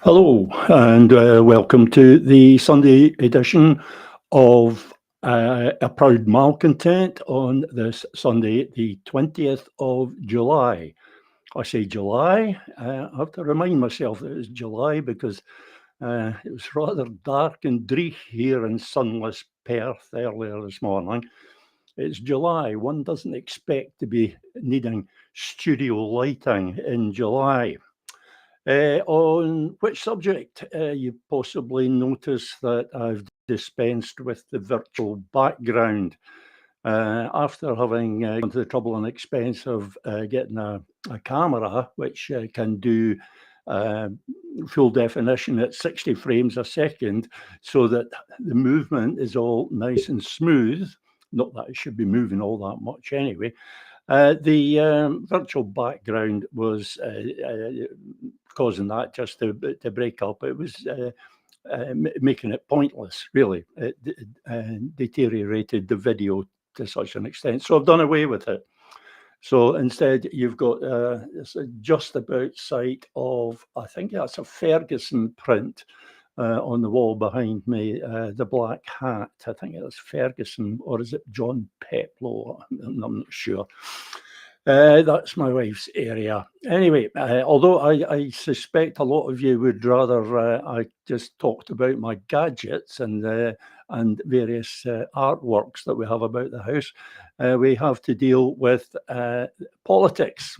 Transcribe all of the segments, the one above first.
Hello, and welcome to the Sunday edition of A Proud Malcontent on this Sunday, the 20th of July. I say July, I have to remind myself that it's July because it was rather dark and dreary here in sunless Perth earlier this morning. It's July. One doesn't expect to be needing studio lighting in July. On which subject? You possibly notice that I've dispensed with the virtual background. After having gone to the trouble and expense of getting a camera which can do full definition at 60 frames a second so that the movement is all nice and smooth, not that it should be moving all that much anyway. The virtual background was causing that just to break up. It was making it pointless, really. It deteriorated the video to such an extent. So I've done away with it. So instead, you've got this just about sight of, I think that's a Ferguson print on the wall behind me, the black hat. I think it's Ferguson, or is it John Peplow? I'm not sure. That's my wife's area. Anyway, although I suspect a lot of you would rather I just talked about my gadgets and various artworks that we have about the house, we have to deal with politics.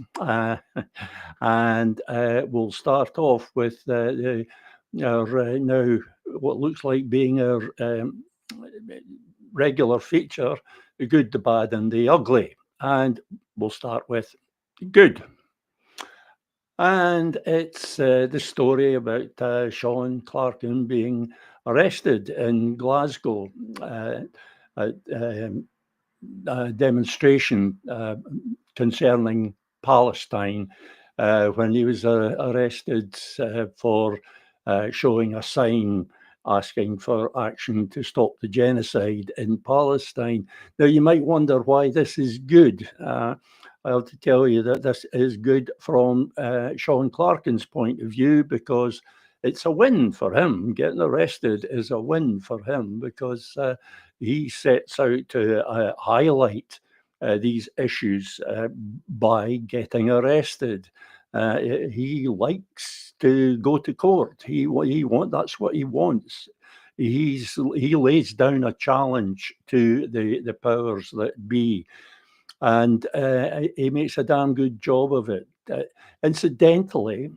And we'll start off with our now what looks like being our regular feature, the good, the bad, and the ugly. And we'll start with good. And it's the story about Sean Clarkin being arrested in Glasgow at a demonstration concerning Palestine when he was arrested for showing a sign asking for action to stop the genocide in Palestine. Now, you might wonder why this is good. I have to tell you that this is good from Sean Clarkin's point of view, because it's a win for him. Getting arrested is a win for him because he sets out to highlight these issues by getting arrested. He likes to go to court. That's what he wants. He lays down a challenge to the powers that be, and he makes a damn good job of it. Incidentally,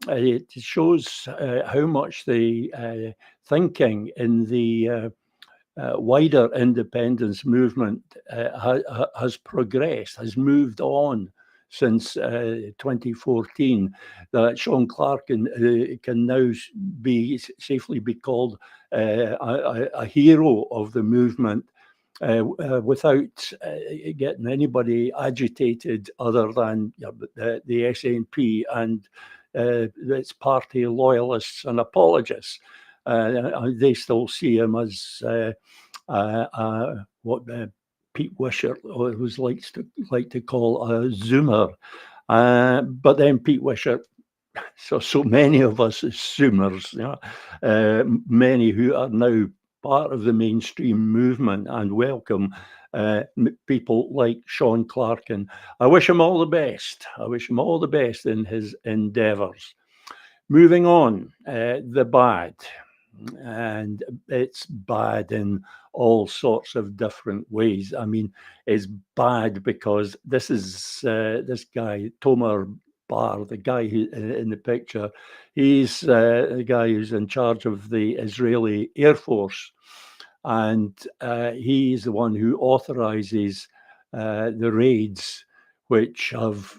it shows how much the thinking in the wider independence movement has progressed, has moved on since 2014, that Sean Clarkin can now safely be called a hero of the movement without getting anybody agitated other than the SNP and its party loyalists and apologists. They still see him as what Pete Wishart always likes to call a Zoomer. But then Pete Wishart, so many of us as Zoomers, many who are now part of the mainstream movement and welcome people like Sean Clarkin. I wish him all the best. I wish him all the best in his endeavours. Moving on, the bad. And it's bad in all sorts of different ways. I mean, it's bad because this is this guy, Tomer Bar, the guy who, in the picture, he's the guy who's in charge of the Israeli Air Force. And he's the one who authorizes the raids which have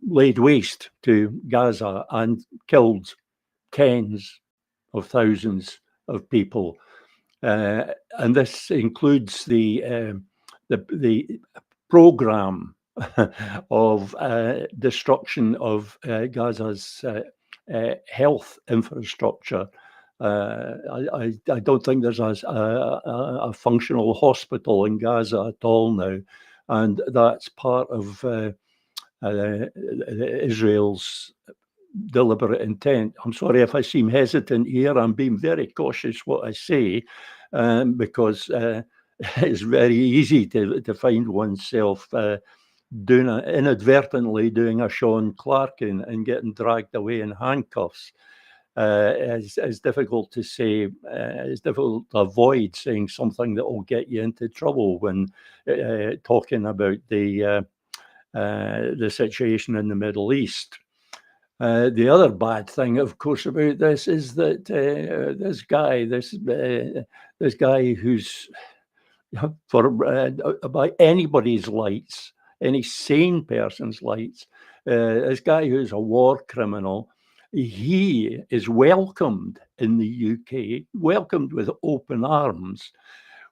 laid waste to Gaza and killed tens of thousands of people, and this includes the program of destruction of Gaza's health infrastructure. I don't think there's a functional hospital in Gaza at all now, and that's part of Israel's deliberate intent. I'm sorry if I seem hesitant here. I'm being very cautious what I say, because it's very easy to find oneself inadvertently doing a Sean Clarkin and getting dragged away in handcuffs. It's difficult to say. It's difficult to avoid saying something that will get you into trouble when talking about the situation in the Middle East. The other bad thing, of course, about this is that this guy who's for by anybody's lights, any sane person's lights, this guy who's a war criminal, he is welcomed in the UK, welcomed with open arms,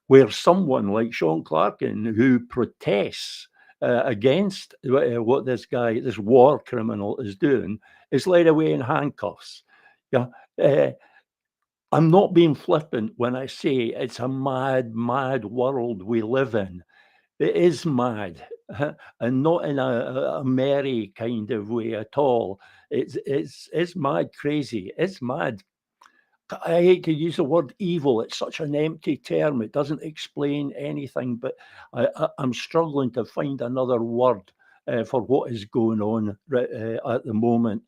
where someone like Sean Clarkin, who protests against what this guy, this war criminal, is doing, is led away in handcuffs. Yeah, I'm not being flippant when I say it's a mad, mad world we live in. It is mad, and not in a merry kind of way at all. It's mad crazy. It's mad. I hate to use the word evil. It's such an empty term. It doesn't explain anything, but I'm struggling to find another word for what is going on at the moment.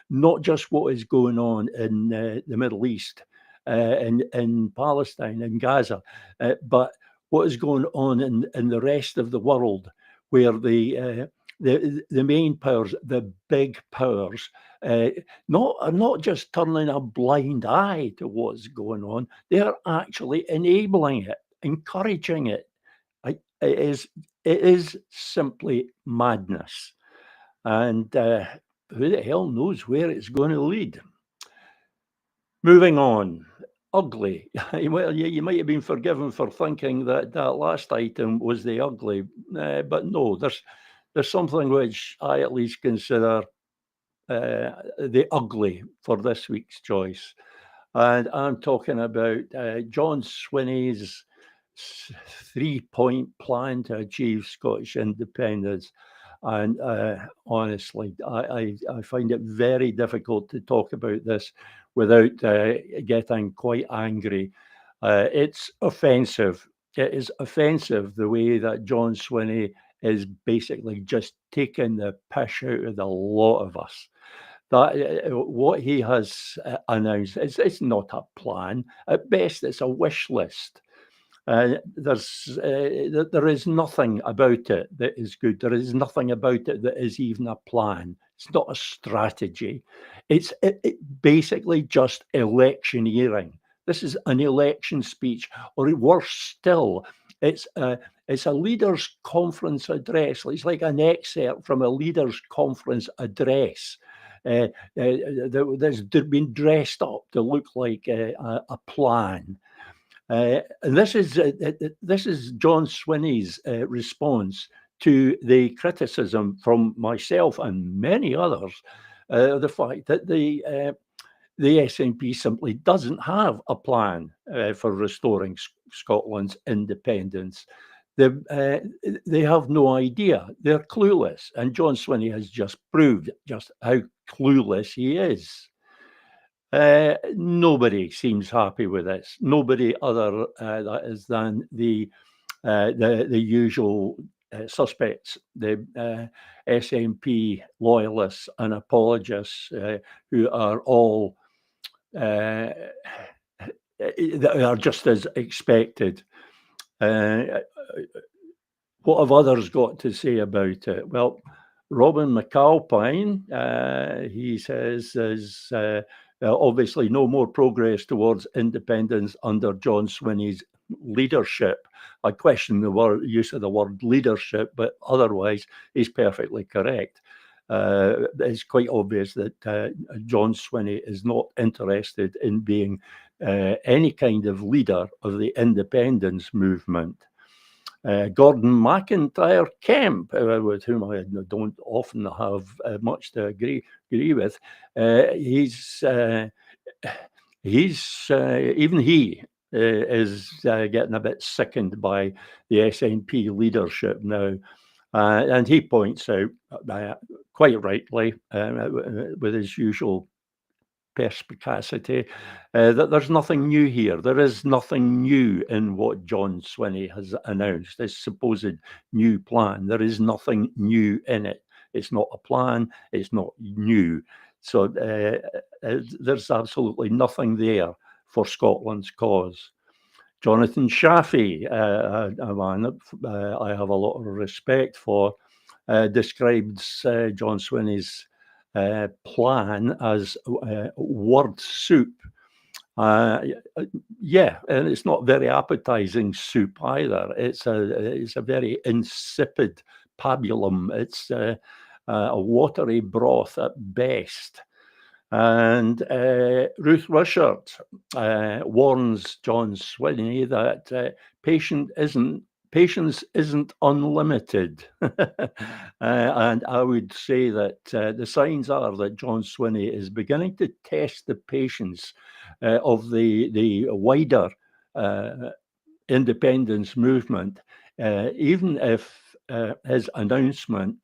Not just what is going on in the Middle East, in Palestine, in Gaza, but what is going on in the rest of the world, where the main powers, the big powers, are not just turning a blind eye to what's going on, they are actually enabling it, encouraging it. It is simply madness. And who the hell knows where it's going to lead? Moving on. Ugly. Well, you might have been forgiven for thinking that that last item was the ugly, but no, there's something which I at least consider the ugly for this week's choice. And I'm talking about John Swinney's 3-point plan to achieve Scottish independence. And honestly, I find it very difficult to talk about this without getting quite angry. It's offensive. It is offensive the way that John Swinney is basically just taking the piss out of the lot of us. That what he has announced it's not a plan. At best, it's a wish list. There is nothing about it that is good. There is nothing about it that is even a plan. It's not a strategy. It's basically just electioneering. This is an election speech, or worse still, it's a leaders' conference address. It's like an excerpt from a leaders' conference address. That's been dressed up to look like a plan. And this is John Swinney's response to the criticism from myself and many others, the fact that the SNP simply doesn't have a plan for restoring Scotland's independence. They have no idea. They're clueless, and John Swinney has just proved just how clueless he is. Nobody seems happy with this. Nobody other that is than the usual suspects, the SNP loyalists and apologists who are all that are just as expected. What have others got to say about it? Well, Robin McAlpine, he says, there's obviously no more progress towards independence under John Swinney's leadership. I question the use of the word leadership, but otherwise he's perfectly correct. It's quite obvious that John Swinney is not interested in being any kind of leader of the independence movement. Gordon McIntyre Kemp, with whom I don't often have much to agree with, he's even he is getting a bit sickened by the SNP leadership now. And he points out, quite rightly, with his usual perspicacity, that there's nothing new here. There is nothing new in what John Swinney has announced, his supposed new plan. There is nothing new in it. It's not a plan, it's not new. So there's absolutely nothing there for Scotland's cause. Jonathan Shafi, a man that I have a lot of respect for, describes John Swinney's plan as word soup. Yeah, and it's not very appetizing soup either. It's a very insipid pabulum. It's a watery broth at best. And Ruth Wishart warns John Swinney that patience isn't unlimited. And I would say that the signs are that John Swinney is beginning to test the patience of the wider independence movement, even if his announcement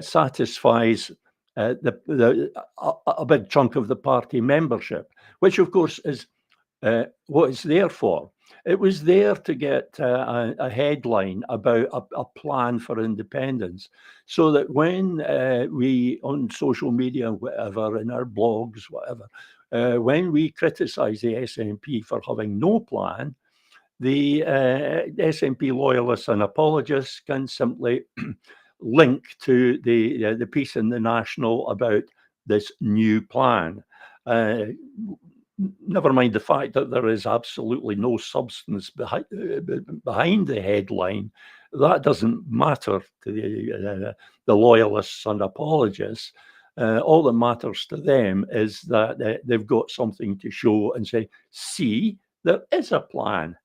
satisfies a big chunk of the party membership, which of course is what it's there for. It was there to get a headline about a plan for independence, so that when we on social media, whatever, in our blogs, whatever, when we criticise the SNP for having no plan, the SNP loyalists and apologists can simply link to the piece in the National about this new plan. Never mind the fact that there is absolutely no substance behind the headline. That doesn't matter to the loyalists and apologists. All that matters to them is that they've got something to show and say, see, there is a plan.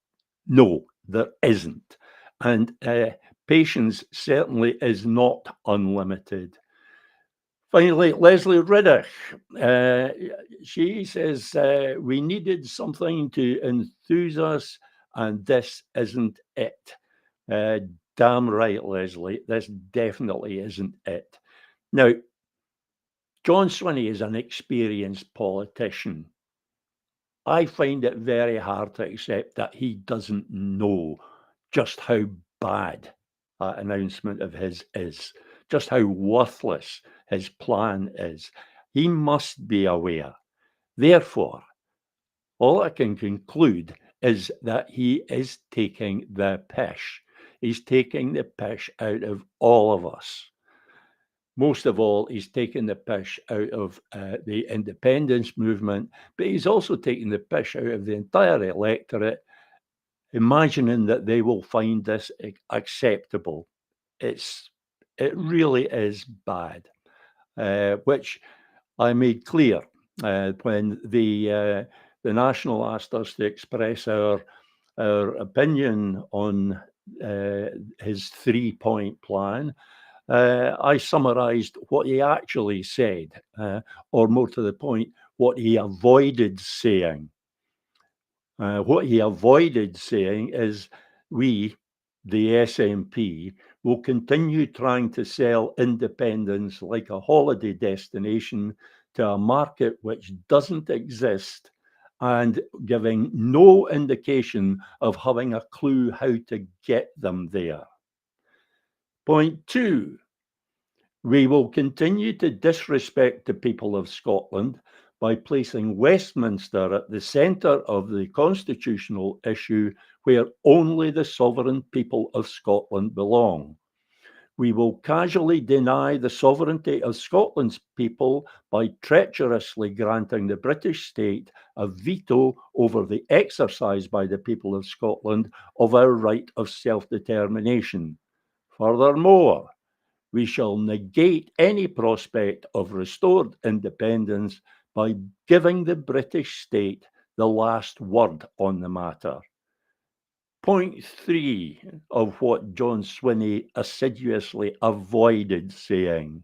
No, there isn't. And patience certainly is not unlimited. Finally, Leslie Riddick, she says, we needed something to enthuse us, and this isn't it. Damn right, Leslie, this definitely isn't it. Now, John Swinney is an experienced politician. I find it very hard to accept that he doesn't know just how bad that announcement of his is, just how worthless his plan is. He must be aware. Therefore, all I can conclude is that he is taking the pish. He's taking the pish out of all of us. Most of all, he's taken the pish out of the independence movement, but he's also taken the pish out of the entire electorate, imagining that they will find this acceptable. It really is bad, which I made clear when the National asked us to express our opinion on his 3-point plan. I summarised what he actually said, or more to the point, what he avoided saying. What he avoided saying is we, the SNP, will continue trying to sell independence like a holiday destination to a market which doesn't exist, and giving no indication of having a clue how to get them there. Point 2. We will continue to disrespect the people of Scotland by placing Westminster at the centre of the constitutional issue where only the sovereign people of Scotland belong. We will casually deny the sovereignty of Scotland's people by treacherously granting the British state a veto over the exercise by the people of Scotland of our right of self-determination. Furthermore, we shall negate any prospect of restored independence by giving the British state the last word on the matter. Point three of what John Swinney assiduously avoided saying.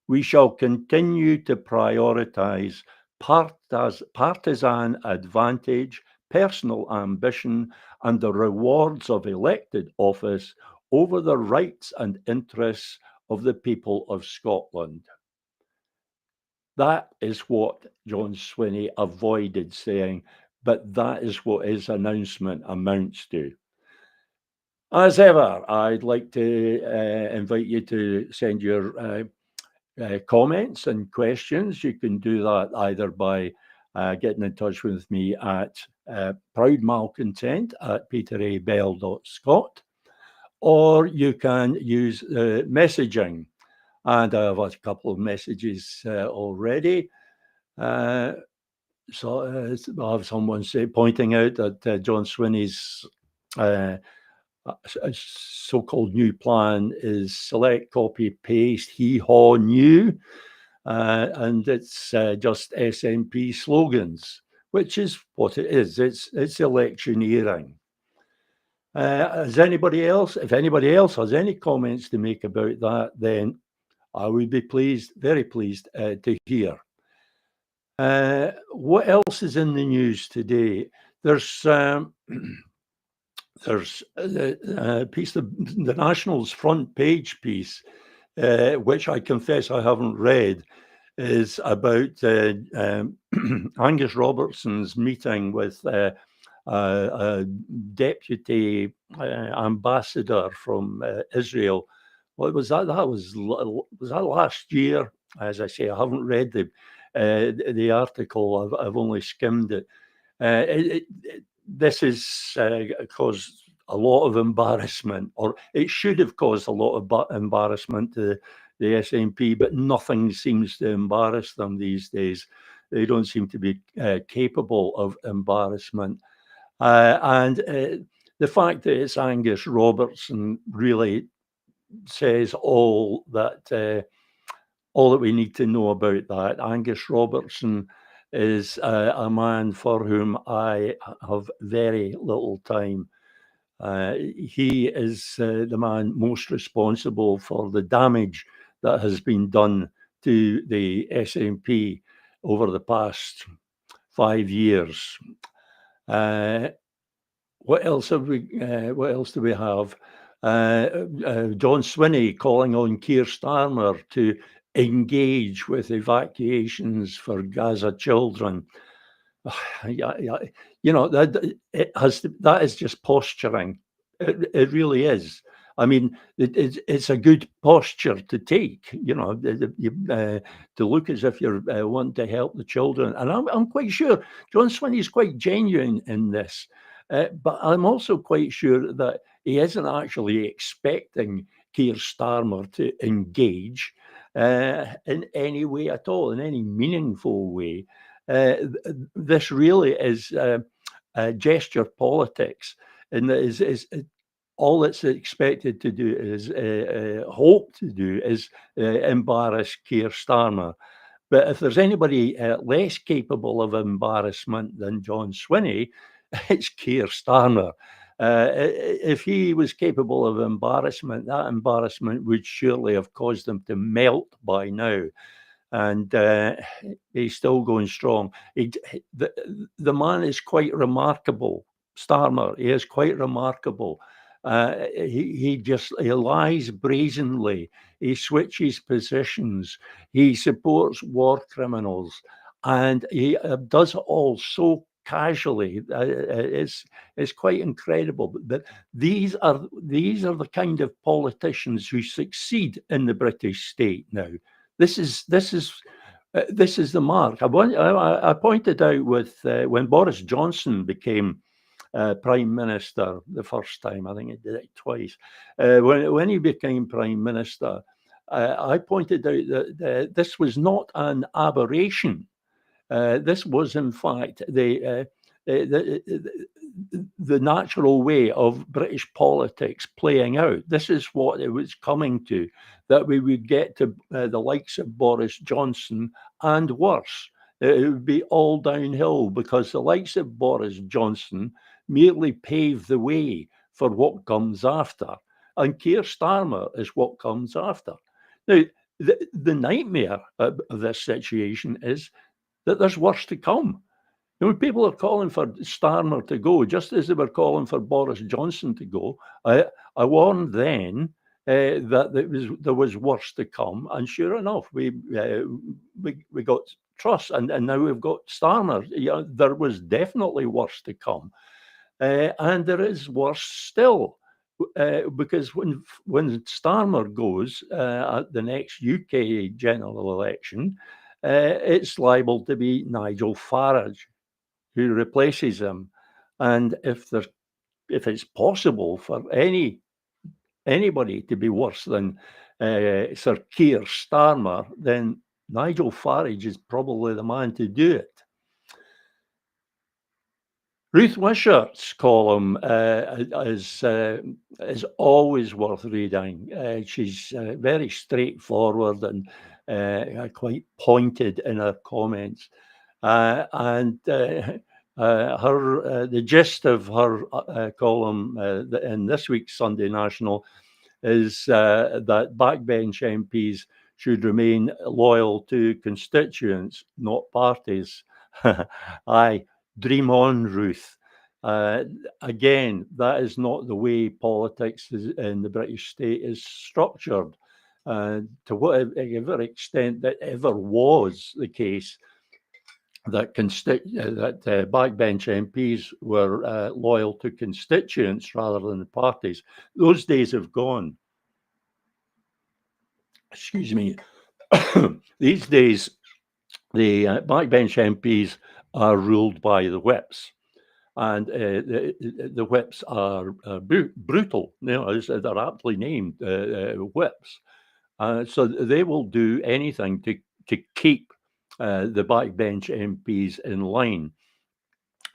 We shall continue to prioritise partisan advantage, personal ambition, and the rewards of elected office over the rights and interests of the people of Scotland. That is what John Swinney avoided saying, but that is what his announcement amounts to. As ever, I'd like to invite you to send your comments and questions. You can do that either by getting in touch with me at proudmalcontent@peterabell.scot, or you can use messaging. And I have a couple of messages already. So I have someone pointing out that John Swinney's so-called new plan is select, copy, paste, hee-haw, new. And it's just SNP slogans, which is what it is. It's electioneering. Has anybody else? If anybody else has any comments to make about that, then I would be pleased, very pleased to hear. What else is in the news today? There's a piece of the National's front page piece, which I confess I haven't read, is about Angus Robertson's meeting with a deputy ambassador from Israel. What was that? Was that last year? As I say, I haven't read the article. I've only skimmed it. This has caused a lot of embarrassment, or it should have caused a lot of embarrassment to the SNP, but nothing seems to embarrass them these days. They don't seem to be capable of embarrassment. And the fact that it's Angus Robertson really says all that we need to know about that. Angus Robertson is a man for whom I have very little time. He is the man most responsible for the damage that has been done to the SNP over the past 5 years. What else have we? What else do we have? John Swinney calling on Keir Starmer to engage with evacuations for Gaza children. You know, that is just posturing. It really is. I mean, it's a good posture to take, you know, to look as if you're wanting to help the children. And I'm quite sure John Swinney is quite genuine in this. But I'm also quite sure that he isn't actually expecting Keir Starmer to engage in any way at all, in any meaningful way. This really is gesture politics, and is all it's expected to do is hope to do is embarrass Keir Starmer. But if there's anybody less capable of embarrassment than John Swinney, it's Keir Starmer. If he was capable of embarrassment, that embarrassment would surely have caused him to melt by now. And he's still going strong. The man is quite remarkable. Starmer, he is quite remarkable. He lies brazenly. He switches positions. He supports war criminals, and he does it all so casually. It's quite incredible. But these are the kind of politicians who succeed in the British state now. This is the mark. I pointed out with when Boris Johnson became Prime Minister the first time. I think he did it twice. When he became Prime Minister, I pointed out that this was not an aberration. This was, in fact, the natural way of British politics playing out. This is what it was coming to, that we would get to the likes of Boris Johnson and worse. It would be all downhill because the likes of Boris Johnson, merely pave the way for what comes after. And Keir Starmer is what comes after. Now, the nightmare of this situation is that there's worse to come. People are calling for Starmer to go, just as they were calling for Boris Johnson to go. I warned then that there was worse to come, and sure enough, we got Truss, and now we've got Starmer. There was definitely worse to come, and there is worse still. Because when Starmer goes at the next UK general election, it's liable to be Nigel Farage who replaces him. And if it's possible for anybody to be worse than Sir Keir Starmer, then Nigel Farage is probably the man to do it. Ruth Wishart's column is always worth reading. She's very straightforward and quite pointed in her comments, and the gist of her column in this week's Sunday National is that backbench MPs should remain loyal to constituents, not parties. Aye, dream on, Ruth. Again, that is not the way politics in the British state is structured. To whatever extent that ever was the case, that backbench MPs were loyal to constituents rather than the parties, those days have gone. Excuse me. These days, the backbench MPs are ruled by the whips, and the whips are brutal. They're aptly named whips. So they will do anything to keep the backbench MPs in line.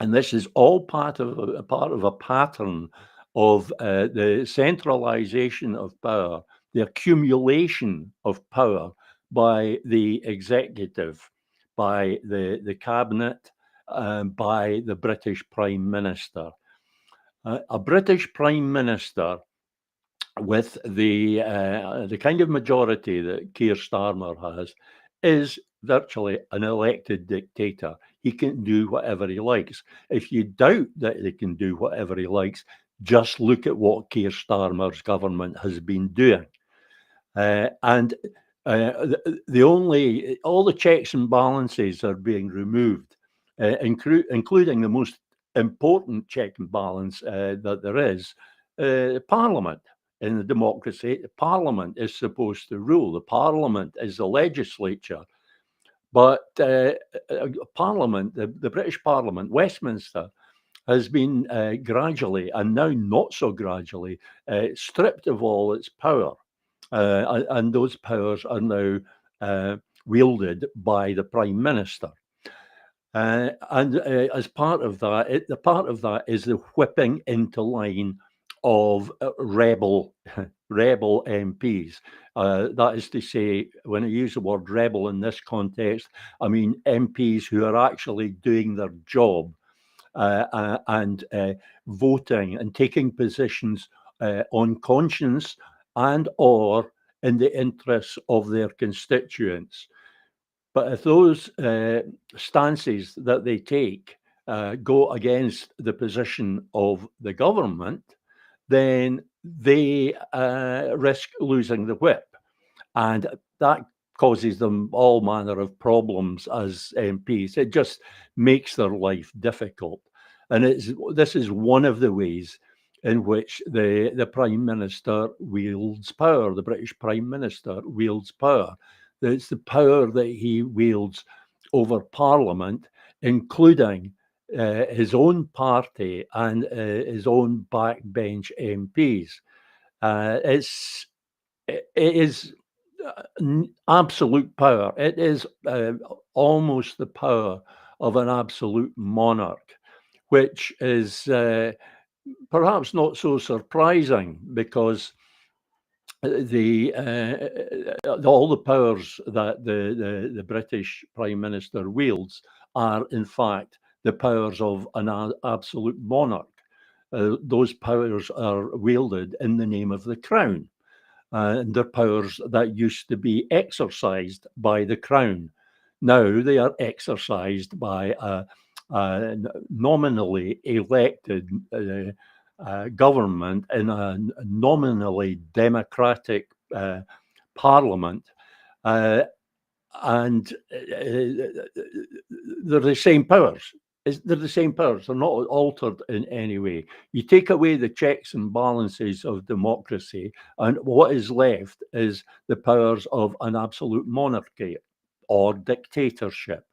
And this is all part of a pattern of the centralisation of power, the accumulation of power by the executive, by the cabinet, by the British Prime Minister. A British Prime Minister with the kind of majority that Keir Starmer has is virtually an elected dictator. He can do whatever he likes. If you doubt that he can do whatever he likes, just look at what Keir Starmer's government has been doing. And all the checks and balances are being removed, including the most important check and balance that there is, Parliament. In the democracy, Parliament is supposed to rule. The Parliament is the legislature. But Parliament, the British Parliament, Westminster, has been gradually, and now not so gradually, stripped of all its power. And those powers are now wielded by the Prime Minister. And as part of that, the part of that is the whipping into line of rebel MPs. That is to say, when I use the word rebel in this context, I mean MPs who are actually doing their job and voting and taking positions on conscience and or in the interests of their constituents. But if those stances that they take go against the position of the government, then they risk losing the whip. And that causes them all manner of problems as MPs. It just makes their life difficult. And this is one of the ways in which the Prime Minister wields power, the British Prime Minister wields power. It's the power that he wields over Parliament, including his own party and his own backbench MPs. It is absolute power. It is almost the power of an absolute monarch, which is perhaps not so surprising because all the powers that the British Prime Minister wields are in fact the powers of an absolute monarch. those powers are wielded in the name of the crown. And they're powers that used to be exercised by the crown. Now they are exercised by a nominally elected government in a nominally democratic parliament. And they're the same powers. They're the same powers. They're not altered in any way. You take away the checks and balances of democracy, and what is left is the powers of an absolute monarchy or dictatorship.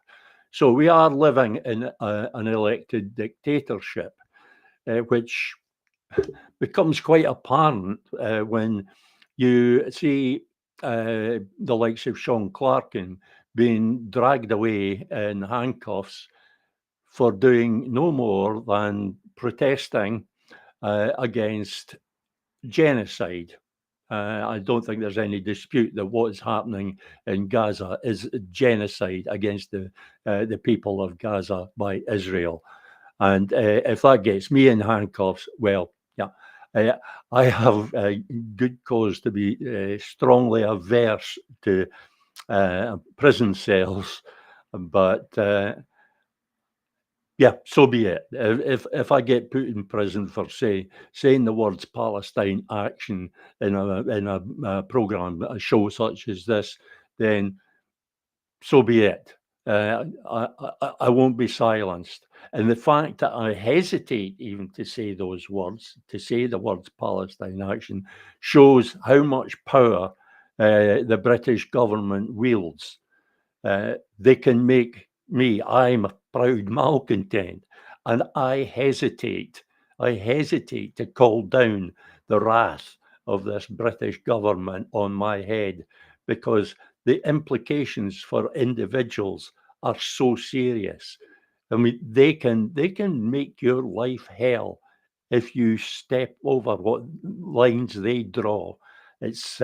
So we are living in an elected dictatorship, which becomes quite apparent when you see the likes of Sean Clarkin being dragged away in handcuffs for doing no more than protesting against genocide. I don't think there's any dispute that what is happening in Gaza is genocide against the people of Gaza by Israel. And if that gets me in handcuffs, well, yeah, I have good cause to be strongly averse to prison cells, but yeah, so be it. If I get put in prison for saying the words Palestine action in a program, a show such as this, then so be it. I won't be silenced. And the fact that I hesitate even to say those words, to say the words Palestine action, shows how much power the British government wields. They can make me, I'm a proud malcontent, and I hesitate to call down the wrath of this British government on my head, because the implications for individuals are so serious. I mean, they can make your life hell if you step over what lines they draw. It's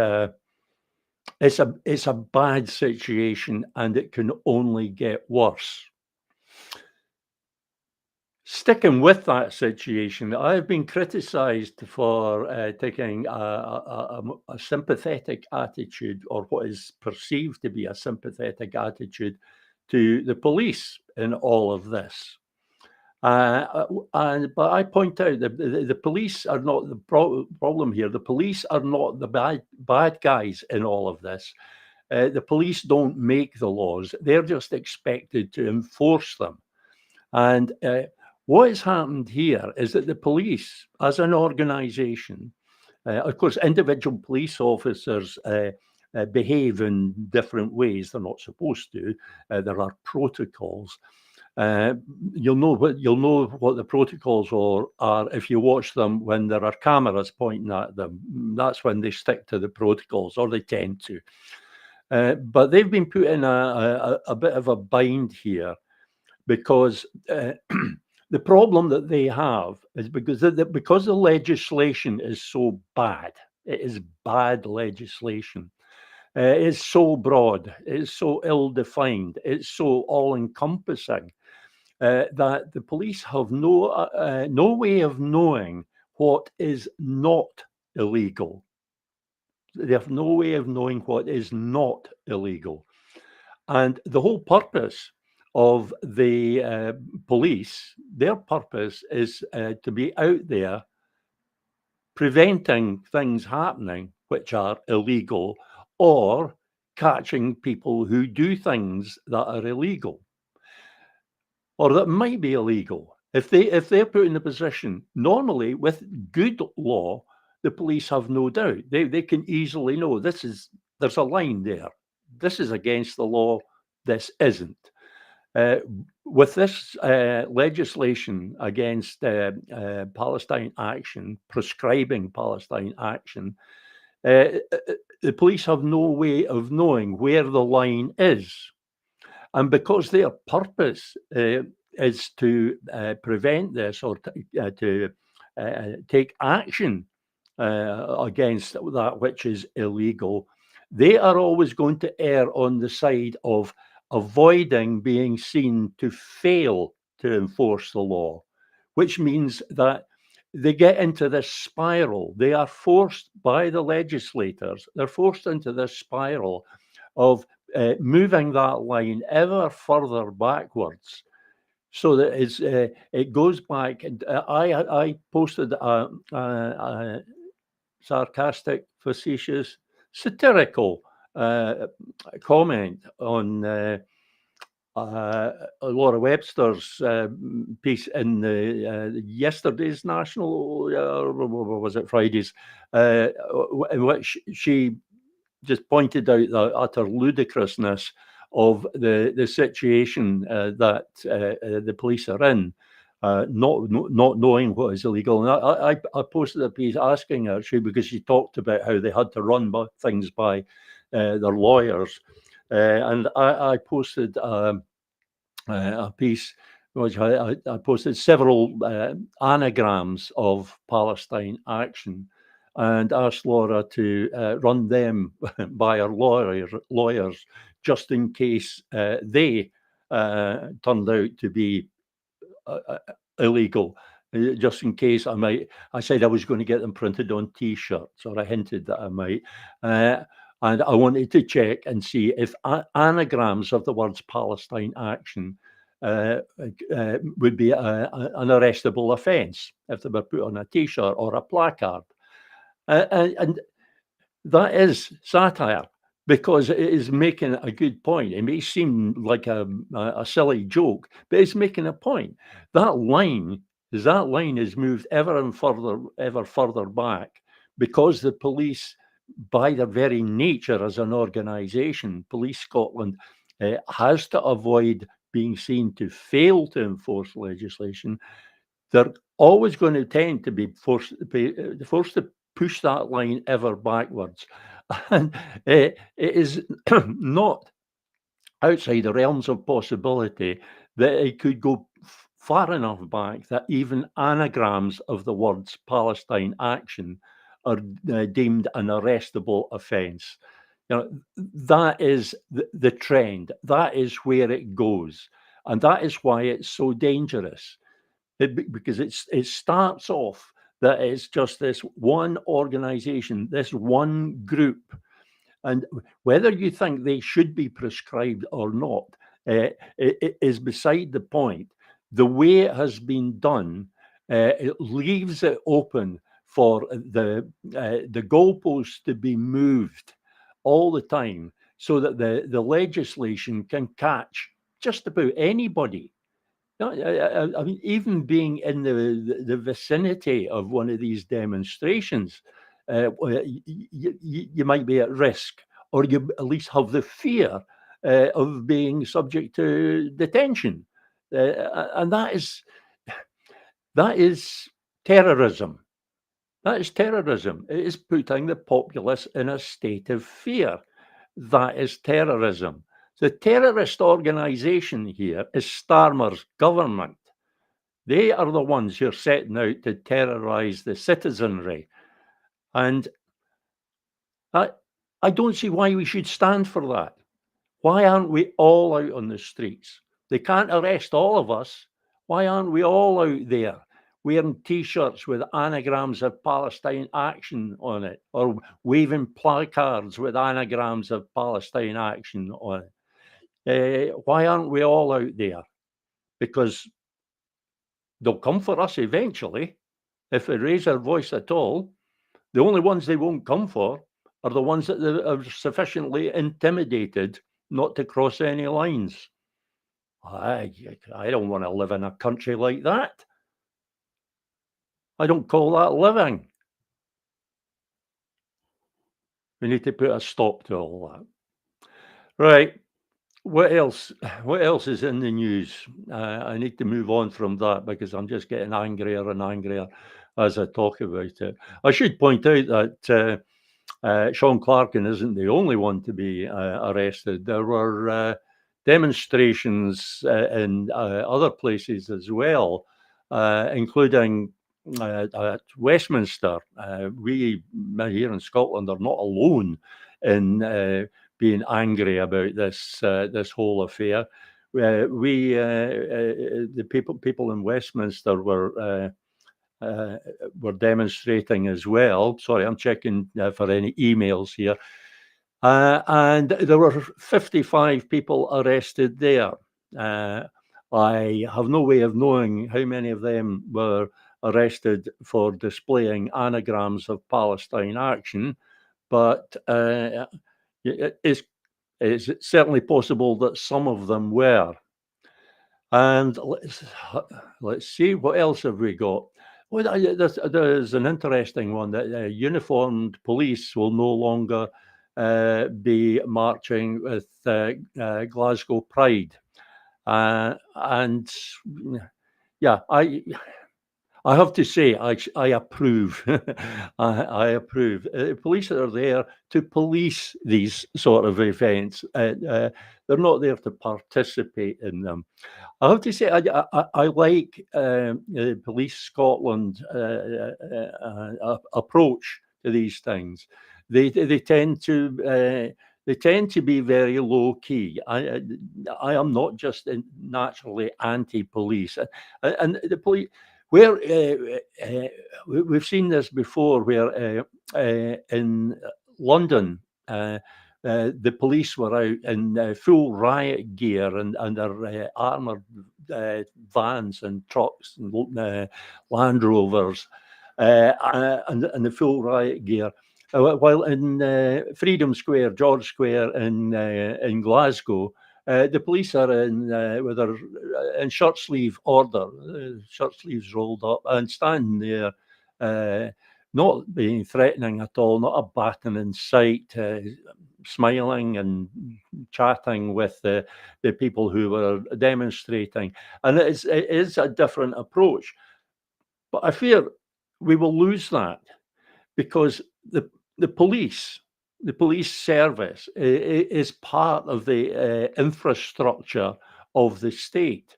it's a bad situation, and it can only get worse. Sticking with that situation, I've been criticised for taking a sympathetic attitude, or what is perceived to be a sympathetic attitude, to the police in all of this. But I point out that the police are not the problem here. The police are not the bad guys in all of this. The police don't make the laws; they're just expected to enforce them. And what has happened here is that the police, as an organisation, of course, individual police officers behave in different ways. They're not supposed to. There are protocols. Uh, you'll know what the protocols are if you watch them when there are cameras pointing at them. That's when they stick to the protocols, or they tend to. But they've been put in a bit of a bind here, because the problem that they have is because the legislation is so bad. It is bad legislation. It's so broad. It's so ill-defined. It's so all-encompassing that the police have no way of knowing what is not illegal. They have no way of knowing what is not illegal. And the whole purpose of the police, their purpose is to be out there preventing things happening which are illegal, or catching people who do things that are illegal or that might be illegal. If they're put in a position, normally with good law, the police have no doubt. They can easily know there's a line there. This is against the law. This isn't. With this legislation against Palestine action, prescribing Palestine action, the police have no way of knowing where the line is. And because their purpose is to prevent this, or to take action against that which is illegal, they are always going to err on the side of avoiding being seen to fail to enforce the law, which means that they get into this spiral. They are forced by the legislators, they're forced into this spiral of moving that line ever further backwards. So that it goes back. And I posted a sarcastic, facetious, satirical comment on Laura Webster's piece in the yesterday's National, or was it Friday's, in which she just pointed out the utter ludicrousness of the situation that the police are in, not knowing what is illegal. And I posted a piece asking her, because she talked about how they had to run things by their lawyers. And I posted a piece which I posted several anagrams of Palestine Action and asked Laura to run them by her lawyers just in case they turned out to be illegal. Just in case I said I was going to get them printed on T-shirts, or I hinted that I might. And I wanted to check and see if anagrams of the words Palestine Action would be an arrestable offence if they were put on a T-shirt or a placard. And that is satire, because it is making a good point. It may seem like a silly joke, but it's making a point. That line is moved ever further back, because the police, by their very nature as an organisation, Police Scotland has to avoid being seen to fail to enforce legislation. They're always going to tend to be forced to push that line ever backwards. And it is not outside the realms of possibility that it could go far enough back that even anagrams of the words Palestine Action are deemed an arrestable offence. That is the trend. That is where it goes. And that is why it's so dangerous. Because it starts off that it's just this one organisation, this one group, and whether you think they should be prescribed or not, it is beside the point. The way it has been done, it leaves it open for the goalposts to be moved all the time, so that the legislation can catch just about anybody. No, I mean, even being in the vicinity of one of these demonstrations, you might be at risk, or you at least have the fear of being subject to detention, and that is terrorism. That is terrorism. It is putting the populace in a state of fear. That is terrorism. The terrorist organisation here is Starmer's government. They are the ones who are setting out to terrorise the citizenry. And I don't see why we should stand for that. Why aren't we all out on the streets? They can't arrest all of us. Why aren't we all out there wearing T-shirts with anagrams of Palestine Action on it, or waving placards with anagrams of Palestine Action on it? Why aren't we all out there? Because they'll come for us eventually if they raise their voice at all. The only ones they won't come for are the ones that are sufficiently intimidated not to cross any lines. I don't want to live in a country like that. I don't call that living. We need to put a stop to all that. Right. What else? What else is in the news? I need to move on from that, because I'm just getting angrier and angrier as I talk about it. I should point out that Sean Clarkin isn't the only one to be arrested. There were demonstrations in other places as well, including at Westminster. We here in Scotland are not alone in being angry about this whole affair. The people in Westminster were were demonstrating as well. Sorry, I'm checking for any emails here. And there were 55 people arrested there. I have no way of knowing how many of them were arrested for displaying anagrams of Palestine Action, but it's certainly possible that some of them were. And let's see, what else have we got? Well, there's an interesting one that uniformed police will no longer be marching with Glasgow Pride. And yeah, I have to say, I approve. I approve. Police are there to police these sort of events. They're not there to participate in them. I have to say, I like Police Scotland approach to these things. They tend to be very low key. I am not just naturally anti-police, and the police. Where we've seen this before, where in London. The police were out in full riot gear and their armoured vans and trucks and Land Rovers and the full riot gear. While in Freedom Square, George Square in Glasgow, the police are in with their in shirt sleeve order, shirt sleeves rolled up, and standing there, not being threatening at all, not a baton in sight, smiling and chatting with the people who were demonstrating. And it is a different approach. But I fear we will lose that because the police service is part of the infrastructure of the state.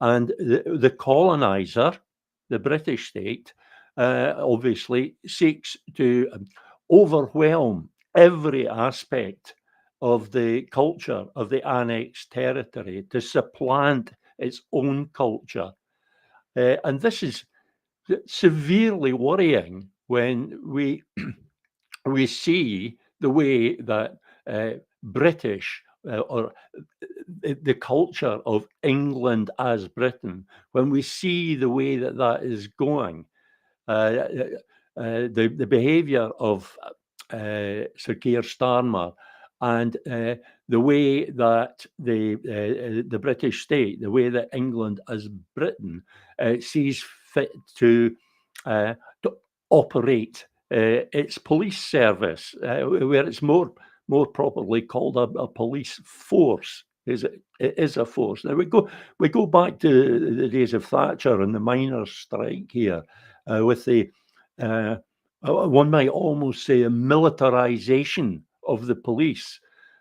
And the colonizer, the British state, obviously seeks to overwhelm every aspect of the culture of the annexed territory, to supplant its own culture. And this is severely worrying when we we see the way that British or the culture of England as Britain, when we see the way that that is going, the behaviour of Sir Keir Starmer and the way that the British state, the way that England as Britain sees fit to operate its police service, where it's more properly called a police force. It is a force. Now we go back to the days of Thatcher and the miners' strike here, with the one might almost say a militarization of the police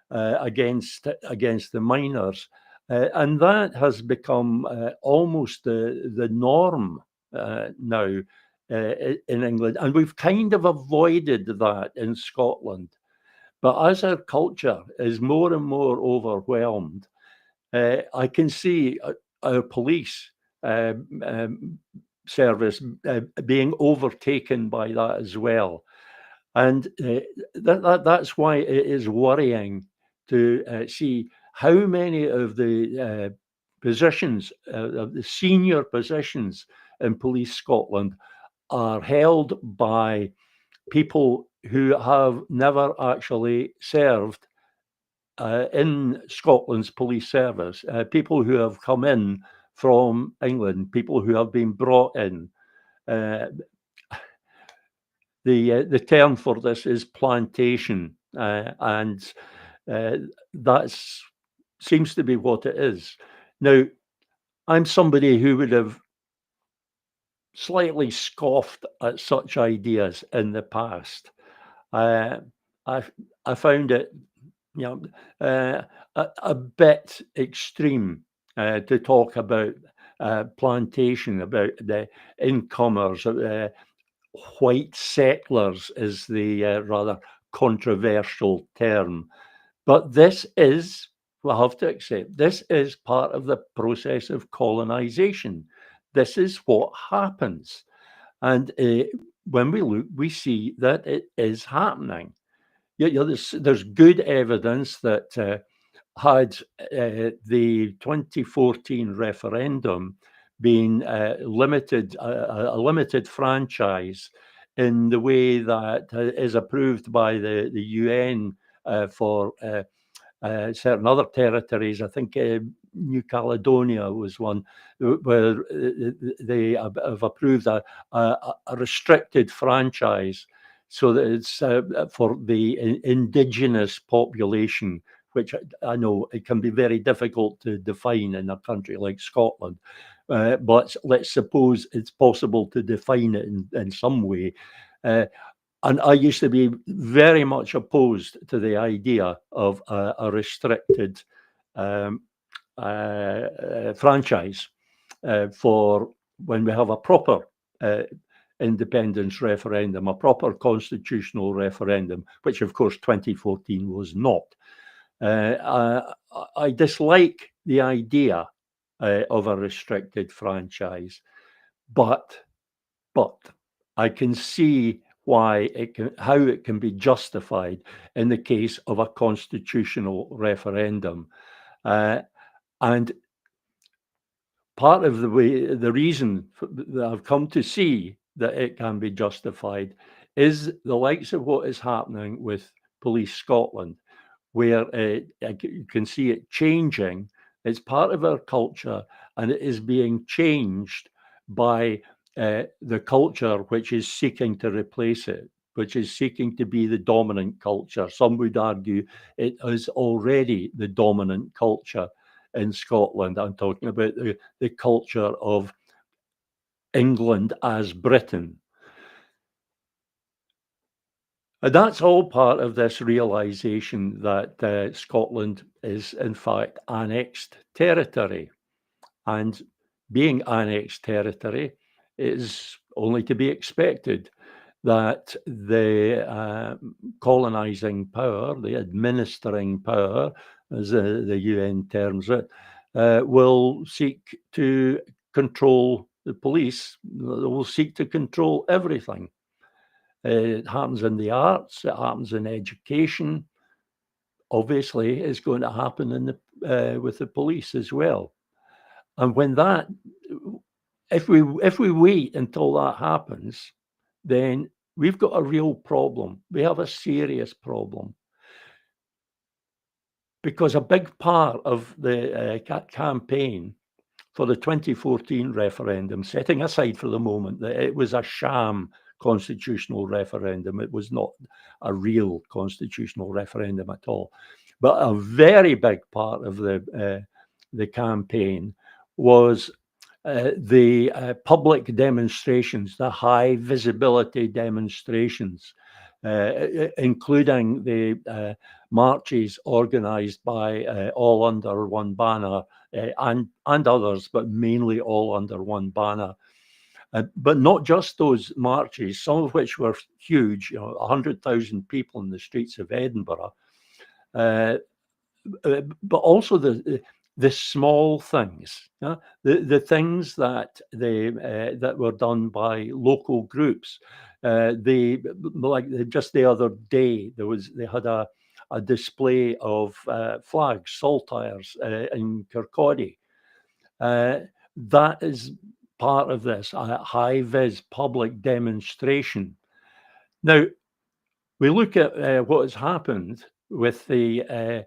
against the miners, and that has become almost the norm now in England, and we've kind of avoided that in Scotland. But as our culture is more and more overwhelmed, I can see our police service being overtaken by that as well. And that's why it is worrying to see how many of the positions, of the senior positions in Police Scotland, are held by people who have never actually served in Scotland's police service, people who have come in from England, people who have been brought in. The term for this is plantation, and that seems to be what it is. Now, I'm somebody who would have slightly scoffed at such ideas in the past. I found it, a bit extreme to talk about plantation, about the incomers. White settlers is the rather controversial term. But this is, we'll have to accept, this is part of the process of colonization. This is what happens. And when we look, we see that it is happening. There's good evidence that had the 2014 referendum been limited, a limited franchise in the way that is approved by the UN for certain other territories. I think New Caledonia was one where they have approved a restricted franchise so that it's for the indigenous population, which I know it can be very difficult to define in a country like Scotland. But let's suppose it's possible to define it in some way. And I used to be very much opposed to the idea of a restricted um, franchise for when we have a proper uh, independence referendum, a proper constitutional referendum, which of course 2014 was not. I dislike the idea of a restricted franchise, but I can see how it can be justified in the case of a constitutional referendum. And part of the reason that I've come to see that it can be justified is the likes of what is happening with Police Scotland, where you can see it changing. It's part of our culture, and it is being changed by the culture which is seeking to replace it, which is seeking to be the dominant culture. Some would argue it is already the dominant culture in Scotland. I'm talking about the culture of England as Britain. And that's all part of this realization that Scotland is, in fact, annexed territory. And being annexed territory is only to be expected that the colonizing power, the administering power, as the UN terms it, will seek to control the police. They will seek to control everything. It happens in the arts, it happens in education. Obviously, it's going to happen with the police as well. And when that, if we wait until that happens, then we've got a real problem. We have a serious problem. Because a big part of the campaign for the 2014 referendum, setting aside for the moment that it was a sham constitutional referendum, it was not a real constitutional referendum at all. But a very big part of the campaign was the public demonstrations, the high visibility demonstrations, including the marches organised by All Under One Banner and others, but mainly All Under One Banner. But not just those marches, some of which were huge, 100,000 people in the streets of Edinburgh, but also the small things, the things that that were done by local groups. Like just the other day, they had a display of flags, saltires in Kirkcaldy. That is part of this high vis public demonstration. Now we look at what has happened with the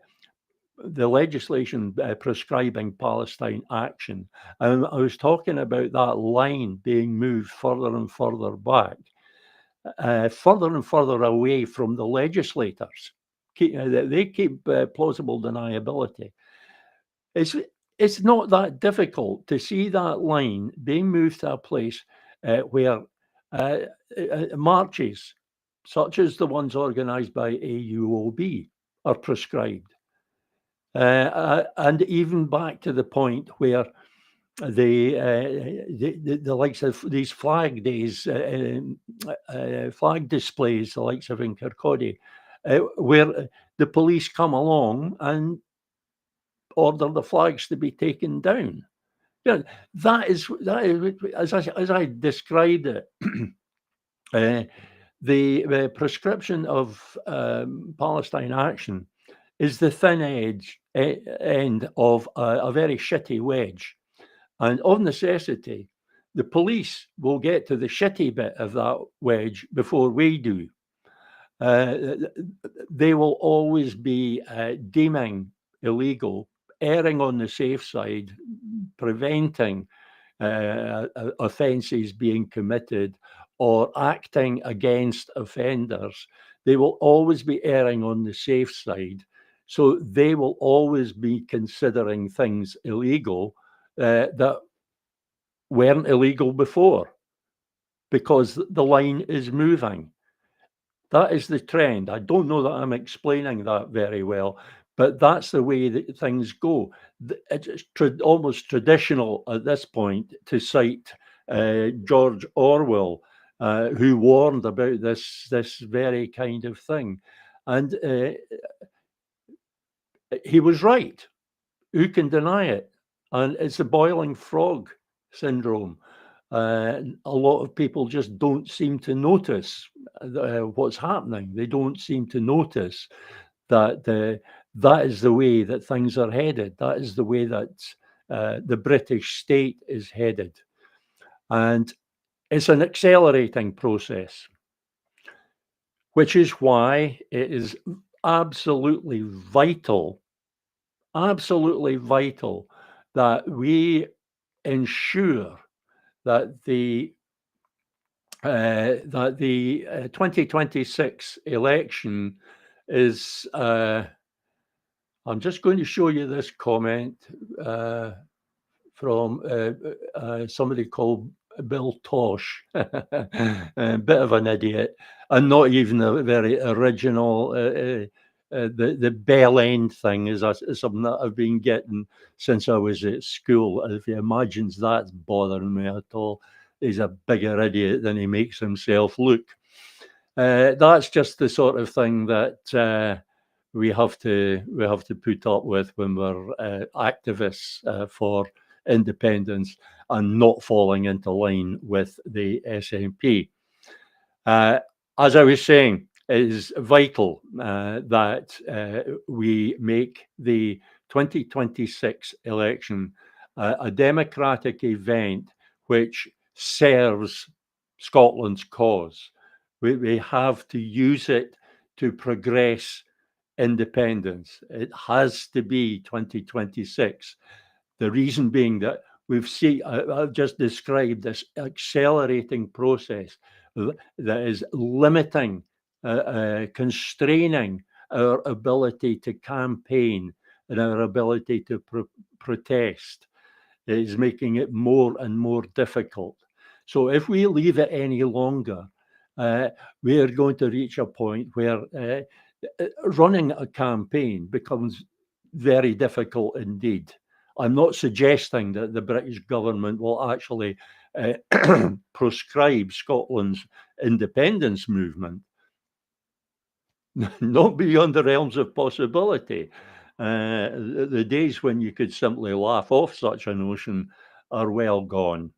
legislation prescribing Palestine action. And I was talking about that line being moved further and further back, further and further away from the legislators. They keep plausible deniability. It's not that difficult to see that line being moved to a place where marches, such as the ones organised by AUOB, are prescribed. And even back to the point where the likes of these flag days, flag displays, the likes of in Kirkcaldy, where the police come along and order the flags to be taken down. Yeah, as I described it, uh, the prescription of Palestine action is the thin end of a very shitty wedge. And of necessity, the police will get to the shitty bit of that wedge before we do. Uh, they will always be deeming illegal, erring on the safe side, preventing offences being committed or acting against offenders. They will always be erring on the safe side. So they will always be considering things illegal that weren't illegal before because the line is moving. That is the trend. I don't know that I'm explaining that very well, but that's the way that things go. It's almost traditional at this point to cite George Orwell, who warned about this very kind of thing, and he was right. Who can deny it? And it's the boiling frog syndrome. A lot of people just don't seem to notice what's happening. They don't seem to notice that that is the way that things are headed. That is the way that the British state is headed. And it's an accelerating process, which is why it is absolutely vital that we ensure that the 2026 election is. I'm just going to show you this comment from somebody called Bill Tosh, a bit of an idiot, and not even a very original. The bell end thing is something that I've been getting since I was at school. If he imagines that's bothering me at all, he's a bigger idiot than he makes himself look. That's just the sort of thing that we have to put up with when we're activists for independence and not falling into line with the SNP. As I was saying, it is vital that we make the 2026 election a democratic event which serves Scotland's cause. We have to use it to progress independence. It has to be 2026. The reason being that I've just described this accelerating process that is limiting, constraining our ability to campaign and our ability to protest. It is making it more and more difficult. So if we leave it any longer, we are going to reach a point where running a campaign becomes very difficult indeed. I'm not suggesting that the British government will actually proscribe Scotland's independence movement. Not beyond the realms of possibility. The days when you could simply laugh off such a notion are well gone.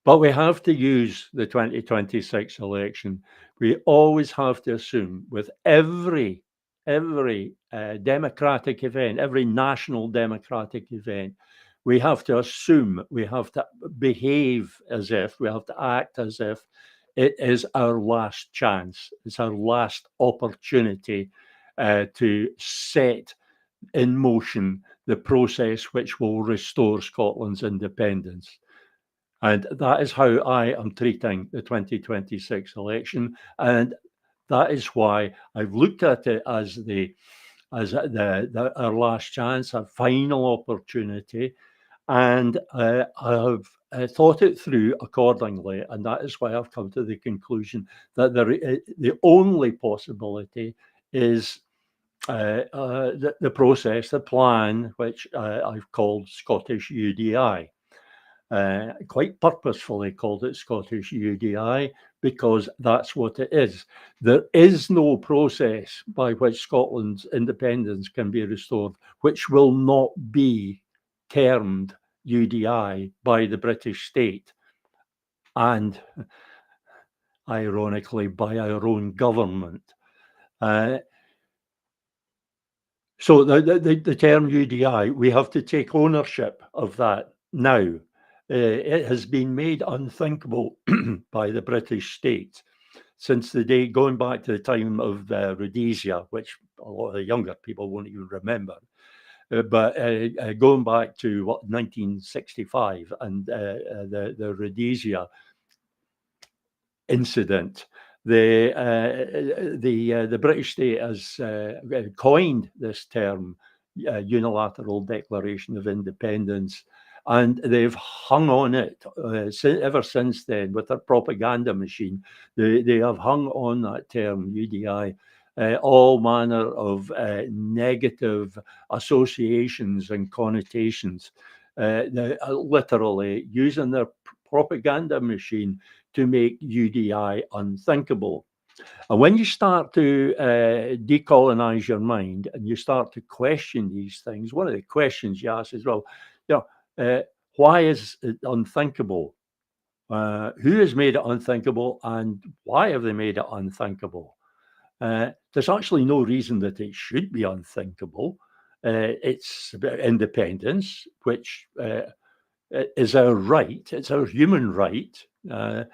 But we have to use the 2026 election. We always have to assume with every democratic event, every national democratic event, we have to assume, we have to behave as if, we have to act as if it is our last chance. It's our last opportunity to set in motion the process which will restore Scotland's independence. And that is how I am treating the 2026 election. And that is why I've looked at it as our last chance, a final opportunity. And I have thought it through accordingly. And that is why I've come to the conclusion that the only possibility is the process, the plan, which I've called Scottish UDI. Quite purposefully called it Scottish UDI because that's what it is. There is no process by which Scotland's independence can be restored which will not be termed UDI by the British state and, ironically, by our own government. Uh, so the term UDI, we have to take ownership of that now. It has been made unthinkable by the British state since the day going back to the time of Rhodesia, which a lot of the younger people won't even remember. But going back to 1965 and the Rhodesia incident, the British state has coined this term, unilateral declaration of independence, and they've hung on it ever since then with their propaganda machine. They have hung on that term UDI. All manner of negative associations and connotations, literally using their propaganda machine to make UDI unthinkable. And when you start to decolonize your mind and you start to question these things, one of the questions you ask is, well, why is it unthinkable? Who has made it unthinkable, and why have they made it unthinkable? There's actually no reason that it should be unthinkable. It's about independence, which is our right. It's our human right. There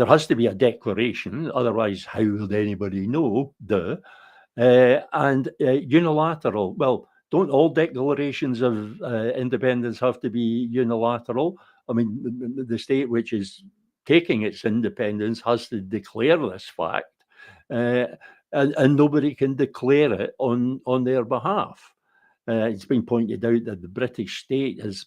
has to be a declaration, otherwise, how would anybody know? And unilateral. Well, don't all declarations of independence have to be unilateral? I mean, the state which is taking its independence has to declare this fact, and nobody can declare it on their behalf. It's been pointed out that the British state has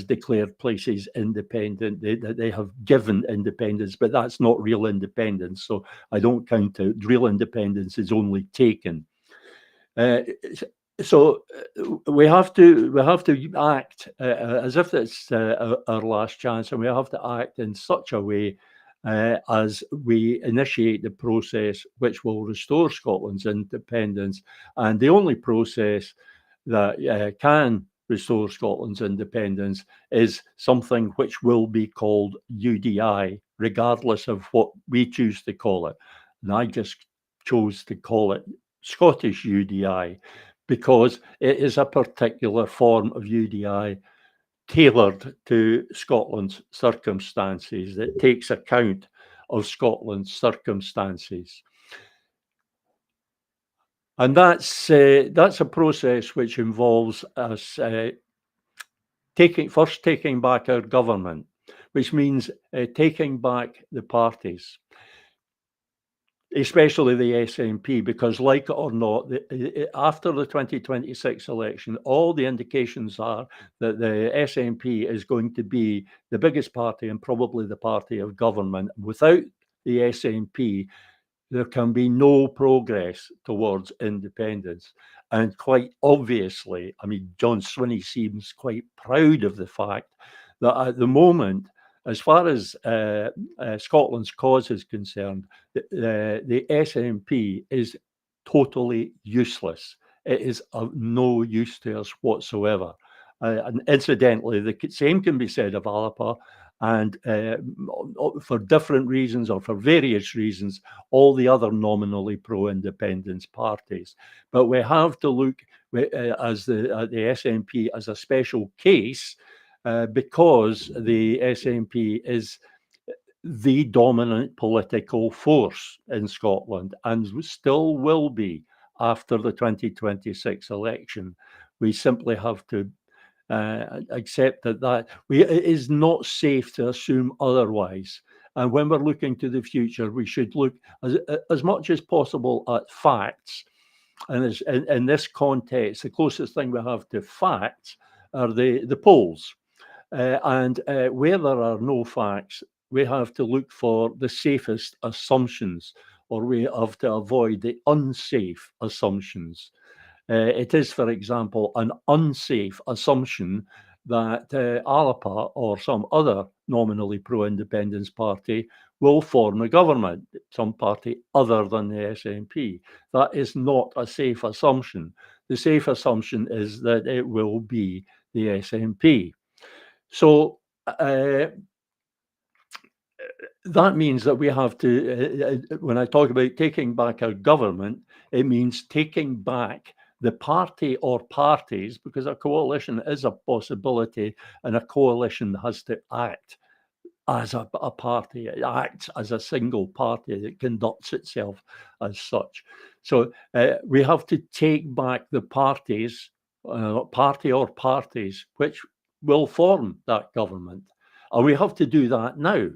declared places independent, that they have given independence, but that's not real independence. So I don't count it. Real independence is only taken. So we have to act as if it's our last chance, and we have to act in such a way as we initiate the process which will restore Scotland's independence. And the only process that can restore Scotland's independence is something which will be called UDI, regardless of what we choose to call it. And I just chose to call it Scottish UDI because it is a particular form of UDI tailored to Scotland's circumstances, that takes account of Scotland's circumstances. And that's a process which involves us taking back our government, which means taking back the parties, especially the SNP, because like it or not, after the 2026 election, all the indications are that the SNP is going to be the biggest party and probably the party of government. Without the SNP, there can be no progress towards independence. And quite obviously, I mean, John Swinney seems quite proud of the fact that at the moment, as far as Scotland's cause is concerned, the SNP is totally useless. It is of no use to us whatsoever. And incidentally, the same can be said of Alapa, and for different reasons or for various reasons, all the other nominally pro-independence parties. But we have to look as the SNP as a special case because the SNP is the dominant political force in Scotland and still will be after the 2026 election. We simply have to accept that it is not safe to assume otherwise. And when we're looking to the future, we should look as much as possible at facts. And in this context, the closest thing we have to facts are the polls. And where there are no facts, we have to look for the safest assumptions, or we have to avoid the unsafe assumptions. It is, for example, an unsafe assumption that Alapa or some other nominally pro-independence party will form a government, some party other than the SNP. That is not a safe assumption. the safe assumption is that it will be the SNP. So that means that we have to, when I talk about taking back our government, it means taking back the party or parties, because a coalition is a possibility, and a coalition has to act as a party. It acts as a single party that conducts itself as such. So we have to take back the parties, party or parties, which will form that government. And we have to do that now.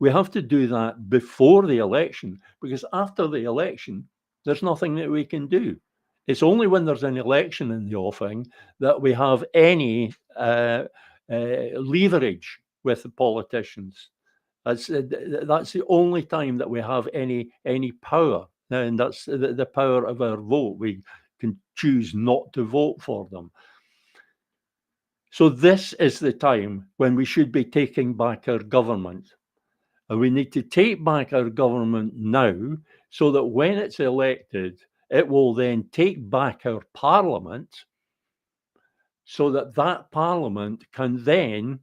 We have to do that before the election, because after the election, there's nothing that we can do. It's only when there's an election in the offing that we have any leverage with the politicians. That's the only time that we have any power, and that's the power of our vote. We can choose not to vote for them. So this is the time when we should be taking back our government. And we need to take back our government now, so that when it's elected, it will then take back our parliament, so that that parliament can then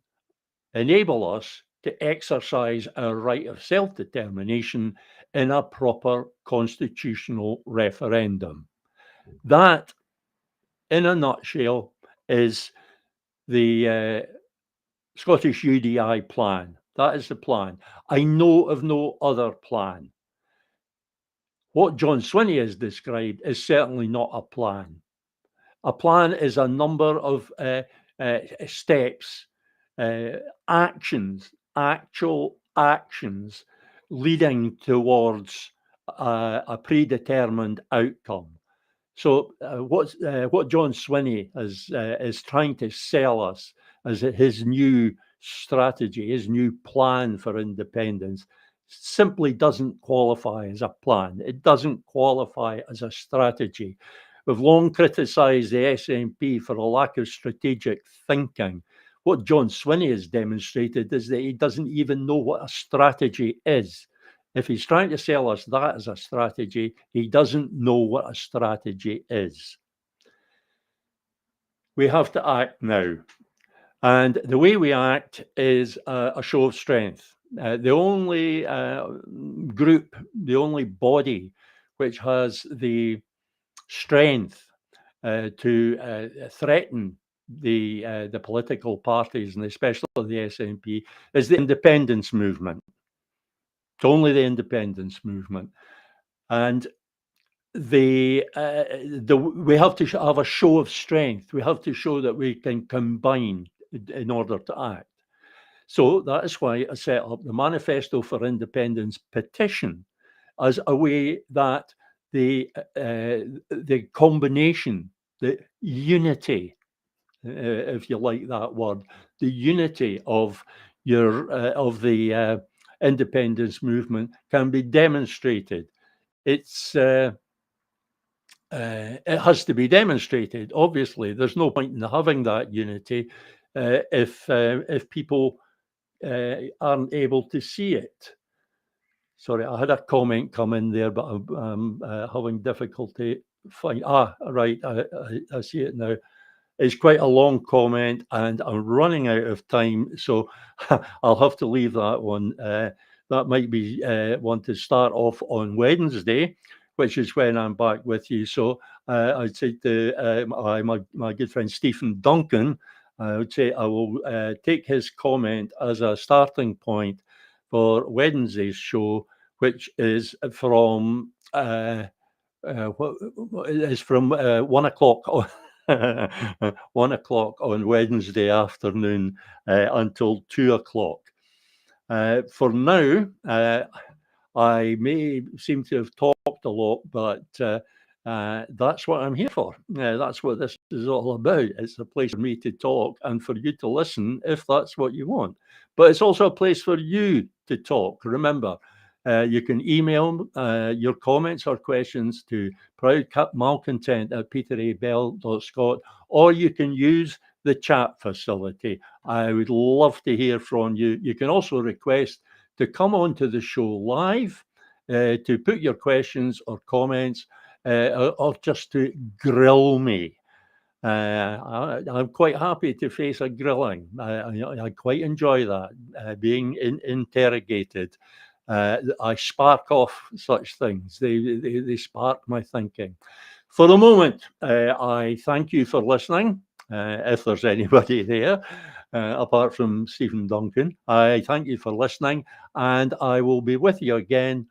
enable us to exercise our right of self-determination in a proper constitutional referendum. That, in a nutshell, is the Scottish UDI plan. That is the plan. I know of no other plan. What John Swinney has described is certainly not a plan. A plan is a number of steps, actions, actual actions leading towards a predetermined outcome. So what John Swinney is trying to sell us as his new strategy, his new plan for independence, simply doesn't qualify as a plan. It doesn't qualify as a strategy. We've long criticised the SNP for a lack of strategic thinking. What John Swinney has demonstrated is that he doesn't even know what a strategy is. If he's trying to sell us that as a strategy, he doesn't know what a strategy is. We have to act now. And the way we act is a show of strength. The only group, the only body which has the strength to threaten the political parties, and especially the SNP, is the independence movement. It's only the independence movement. And we have to have a show of strength. We have to show that we can combine in order to act. So that is why I set up the Manifesto for Independence petition as a way that the combination, the unity, if you like that word, the unity of the independence movement can be demonstrated. It has to be demonstrated. Obviously, there's no point in having that unity if people aren't able to see it. Sorry, I had a comment come in there, but I'm having difficulty finding. Right, I see it now. It's quite a long comment, and I'm running out of time, so I'll have to leave that one. That might be one to start off on Wednesday, which is when I'm back with you. So I'd say to my good friend Stephen Duncan, I would say I will take his comment as a starting point for Wednesday's show, which is from what is from 1 o'clock on 1 o'clock on Wednesday afternoon until 2 o'clock. For now, I may seem to have talked a lot, but that's what I'm here for. That's what this is all about. It's a place for me to talk and for you to listen if that's what you want. But it's also a place for you to talk. Remember, you can email your comments or questions to proudmalcontent@peterabell.scot, or you can use the chat facility. I would love to hear from you. You can also request to come on to the show live, to put your questions or comments. or just to grill me. I'm quite happy to face a grilling. I quite enjoy that, being interrogated. I spark off such things. They spark my thinking. For the moment, I thank you for listening. If there's anybody there, apart from Stephen Duncan, I thank you for listening, and I will be with you again